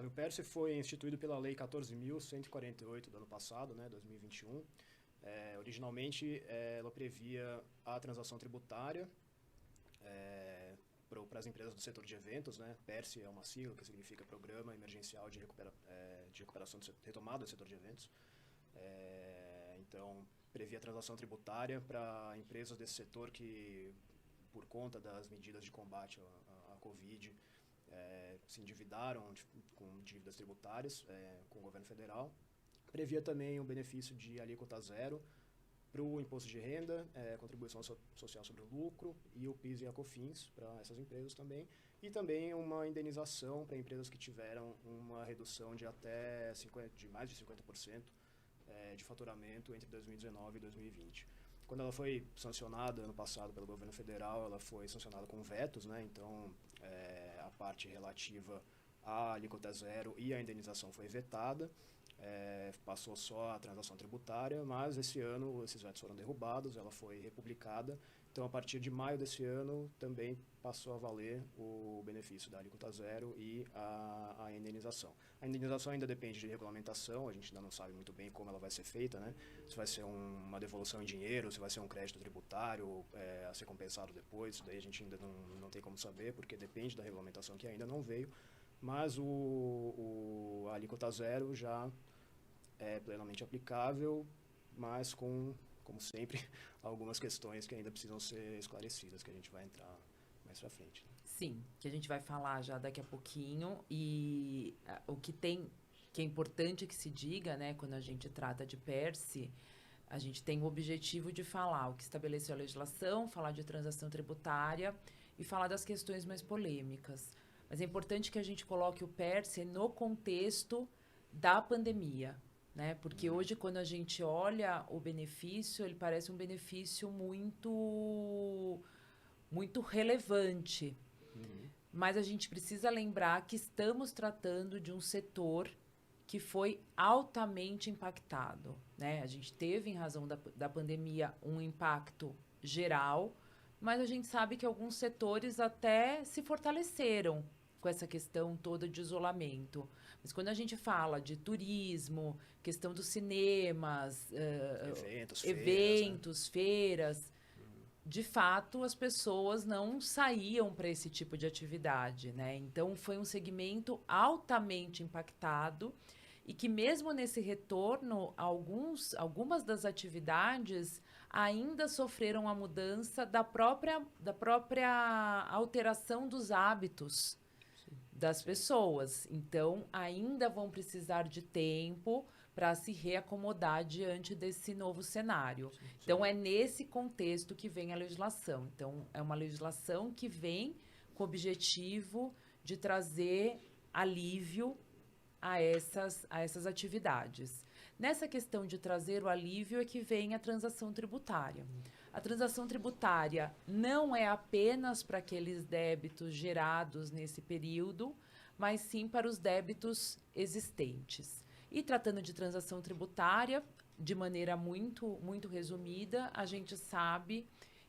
Flávio. O PERSE foi instituído pela Lei 14.148 do ano passado, né, 2021. Originalmente, ela previa a transação tributária para as empresas do setor de eventos, né? PERSE é uma sigla que significa Programa Emergencial de Recuperação Retomada do Setor de Eventos. Então, previa a transação tributária para empresas desse setor que, por conta das medidas de combate à Covid, se endividaram com dívidas tributárias com o governo federal. Previa também o benefício de alíquota zero para o imposto de renda, contribuição social sobre o lucro e o PIS e a COFINS para essas empresas também. E também uma indenização para empresas que tiveram uma redução de de mais de 50% de faturamento entre 2019 e 2020. Quando ela foi sancionada ano passado pelo governo federal, ela foi sancionada com vetos, né? Então, a parte relativa à alíquota zero e à indenização foi vetada. Passou só a transação tributária, mas esse ano esses vetos foram derrubados, ela foi republicada. Então, a partir de maio desse ano, também passou a valer o benefício da alíquota zero e a indenização. A indenização ainda depende de regulamentação, a gente ainda não sabe muito bem como ela vai ser feita, né? Se vai ser uma devolução em dinheiro, se vai ser um crédito tributário a ser compensado depois, isso daí a gente ainda não tem como saber, porque depende da regulamentação que ainda não veio. Mas a alíquota zero já é plenamente aplicável, mas com, como sempre, algumas questões que ainda precisam ser esclarecidas, que a gente vai entrar mais pra frente. Sim, que a gente vai falar já daqui a pouquinho. E o que é importante que se diga, né, quando a gente trata de PERSE, a gente tem o objetivo de falar o que estabeleceu a legislação, falar de transação tributária e falar das questões mais polêmicas. Mas é importante que a gente coloque o PERSE no contexto da pandemia, né? Porque hoje, quando a gente olha o benefício, ele parece um benefício muito relevante. Mas a gente precisa lembrar que estamos tratando de um setor que foi altamente impactado, né? A gente teve, em razão da pandemia, um impacto geral, mas a gente sabe que alguns setores até se fortaleceram com essa questão toda de isolamento. Mas quando a gente fala de turismo, questão dos cinemas, eventos, feiras, de fato, as pessoas não saíam para esse tipo de atividade, né? Então, foi um segmento altamente impactado e que, mesmo nesse retorno, algumas das atividades ainda sofreram a mudança da própria alteração dos hábitos das pessoas. Então, ainda vão precisar de tempo para se reacomodar diante desse novo cenário. Então, é nesse contexto que vem a legislação. Então, é uma legislação que vem com o objetivo de trazer alívio a essas atividades. Nessa questão de trazer o alívio é que vem a transação tributária. A transação tributária não é apenas para aqueles débitos gerados nesse período, mas sim para os débitos existentes. E tratando de transação tributária, de maneira muito, muito resumida, a gente sabe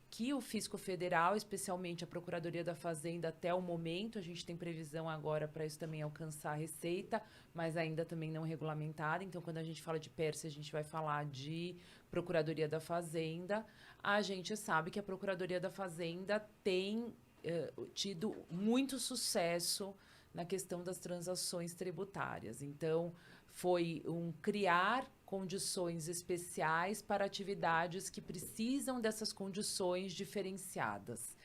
que o Fisco Federal, especialmente a Procuradoria da Fazenda, até o momento, a gente tem previsão agora para isso também alcançar a receita, mas ainda também não regulamentada. Então, quando a gente fala de PERSE, a gente vai falar de Procuradoria da Fazenda. A gente sabe que a Procuradoria da Fazenda tem tido muito sucesso na questão das transações tributárias. Então, foi criar condições especiais para atividades que precisam dessas condições diferenciadas.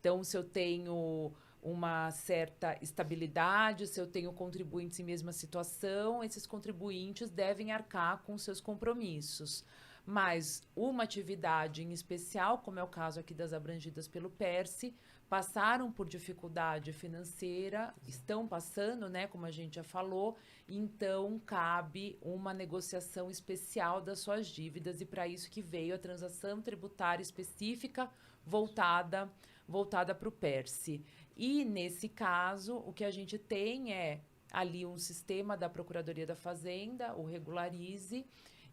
Então, se eu tenho uma certa estabilidade, se eu tenho contribuintes em mesma situação, esses contribuintes devem arcar com seus compromissos. Mas uma atividade em especial, como é o caso aqui das abrangidas pelo PERSE, passaram por dificuldade financeira, estão passando, né, como a gente já falou, então cabe uma negociação especial das suas dívidas, e para isso que veio a transação tributária específica voltada para o PERSE. E, nesse caso, o que a gente tem é ali um sistema da Procuradoria da Fazenda, o Regularize,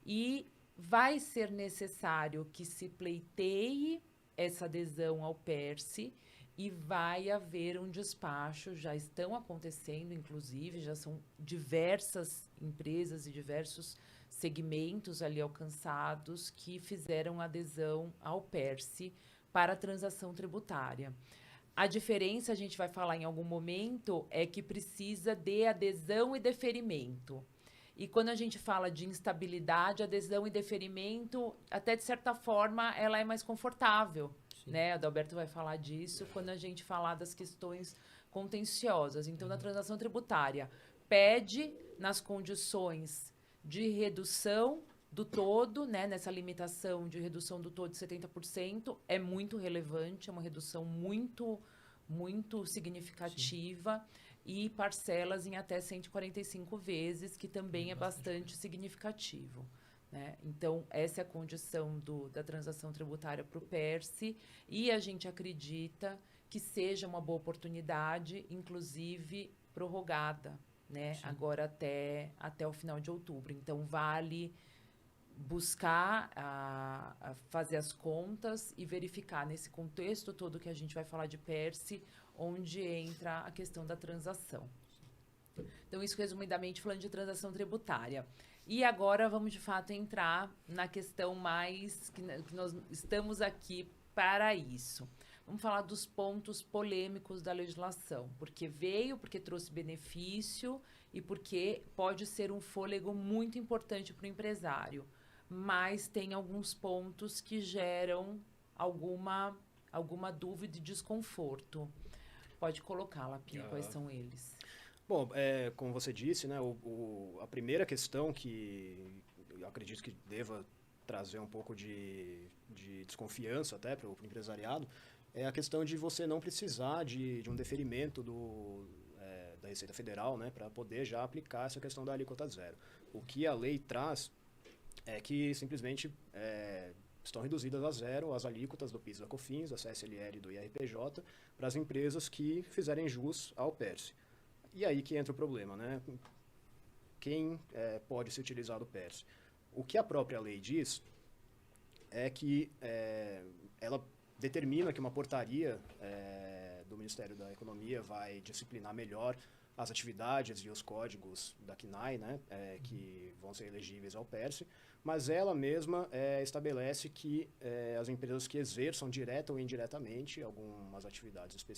e vai ser necessário que se pleiteie essa adesão ao PERSE, e vai haver um despacho, já estão acontecendo, inclusive, já são diversas empresas e diversos segmentos ali alcançados que fizeram adesão ao PERSE para a transação tributária. A diferença, a gente vai falar em algum momento, é que precisa de adesão e deferimento. E quando a gente fala de instabilidade, adesão e deferimento, até de certa forma, ela é mais confortável. Né? A Adalberto vai falar disso quando a gente falar das questões contenciosas. Então, na transação tributária, pede nas condições de redução do todo, né? Nessa limitação de redução do todo de 70%, é muito relevante, é uma redução muito, muito significativa. E parcelas em até 145 vezes, que também é bastante significativo. Né? Então, essa é a condição da transação tributária para o PERSE, e a gente acredita que seja uma boa oportunidade, inclusive prorrogada, né? Agora até o final de outubro. Então, vale buscar fazer as contas e verificar nesse contexto todo que a gente vai falar de PERSE, onde entra a questão da transação. Então, isso resumidamente falando de transação tributária. E agora vamos, de fato, entrar na questão mais que nós estamos aqui para isso. Vamos falar dos pontos polêmicos da legislação. Porque trouxe benefício e porque pode ser um fôlego muito importante para o empresário. Mas tem alguns pontos que geram alguma dúvida e desconforto. Pode colocar, Lapinha, quais são eles? Bom, como você disse, né, a primeira questão que eu acredito que deva trazer um pouco de desconfiança até para o empresariado é a questão de você não precisar de um deferimento da Receita Federal, né, para poder já aplicar essa questão da alíquota zero. O que a lei traz é que simplesmente estão reduzidas a zero as alíquotas do PIS e da COFINS, da CSLL e do IRPJ para as empresas que fizerem jus ao PERSE. E aí que entra o problema, né? Quem pode se utilizar do PERSE? O que a própria lei diz é que ela determina que uma portaria do Ministério da Economia vai disciplinar melhor as atividades e os códigos da CNAE, né, que vão ser elegíveis ao PERSE, mas ela mesma estabelece que as empresas que exerçam direta ou indiretamente algumas atividades